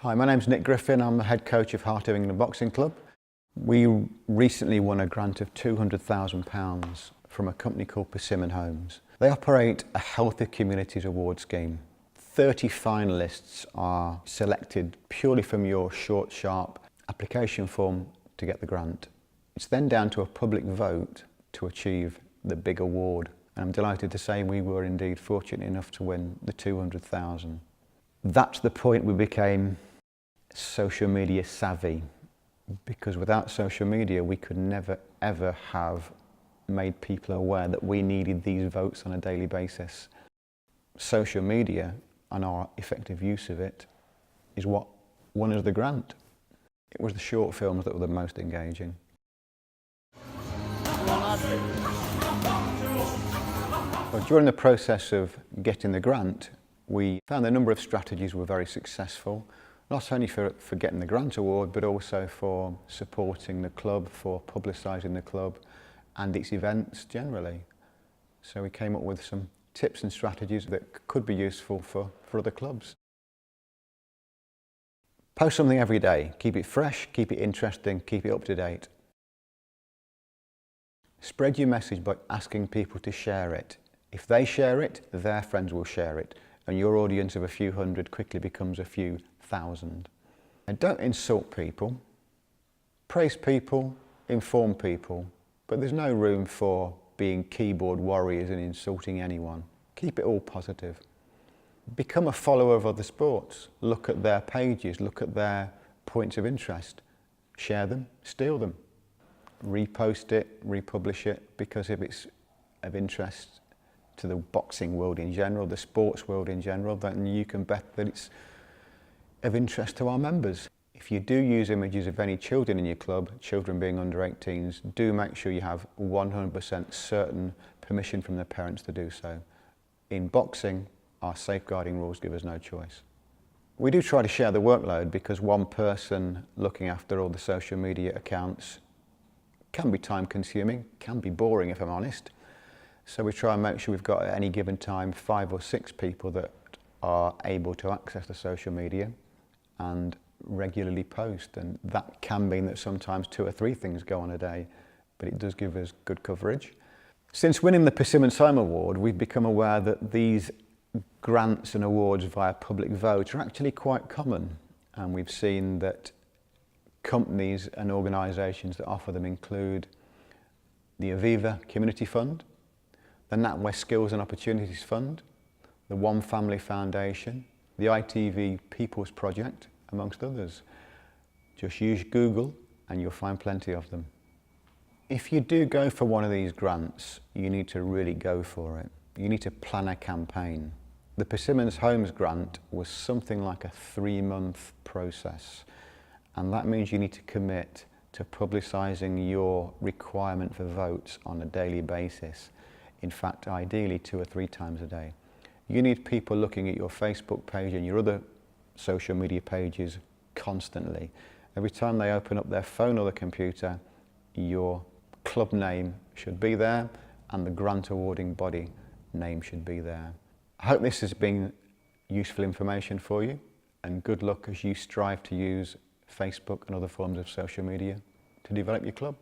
Hi, my name's Nick Griffin. I'm the head coach of Heart of England Boxing Club. We recently won a grant of £200,000 from a company called Persimmon Homes. They operate a Healthy Communities Award scheme. 30 finalists are selected purely from your short, sharp application form to get the grant. It's then down to a public vote to achieve the big award. And I'm delighted to say we were indeed fortunate enough to win the 200,000. That's the point we became social media savvy, because without social media we could never ever have made people aware that we needed these votes on a daily basis. Social media and our effective use of it is what won us the grant. It was the short films that were the most engaging. Well, during the process of getting the grant, we found a number of strategies were very successful, not only for getting the grant award, but also for supporting the club, for publicising the club and its events generally. So we came up with some tips and strategies that could be useful for other clubs. Post something every day. Keep it fresh, keep it interesting, keep it up to date. Spread your message by asking people to share it. If they share it, their friends will share it, and your audience of a few hundred quickly becomes a few thousand. And don't insult people. Praise people, inform people, but there's no room for being keyboard warriors and insulting anyone. Keep it all positive. Become a follower of other sports. Look at their pages, look at their points of interest. Share them, steal them. Repost it, republish it, because if it's of interest to the boxing world in general, the sports world in general, then you can bet that it's of interest to our members. If you do use images of any children in your club, children being under 18s, do make sure you have 100% certain permission from their parents to do so. In boxing, our safeguarding rules give us no choice. We do try to share the workload, because one person looking after all the social media accounts can be time consuming, can be boring if I'm honest. So we try and make sure we've got at any given time 5 or 6 people that are able to access the social media and regularly post, and that can mean that sometimes 2 or 3 things go on a day, but it does give us good coverage. Since winning the Persimmon Home Award, we've become aware that these grants and awards via public vote are actually quite common, and we've seen that companies and organisations that offer them include the Aviva Community Fund, the NatWest Skills and Opportunities Fund, the One Family Foundation, the ITV People's Project, amongst others. Just use Google and you'll find plenty of them. If you do go for one of these grants, you need to really go for it. You need to plan a campaign. The Persimmon Homes grant was something like a 3-month process, and that means you need to commit to publicising your requirement for votes on a daily basis. In fact, ideally 2 or 3 times a day. You need people looking at your Facebook page and your other social media pages constantly. Every time they open up their phone or the computer, your club name should be there and the grant awarding body name should be there. I hope this has been useful information for you, and good luck as you strive to use Facebook and other forms of social media to develop your club.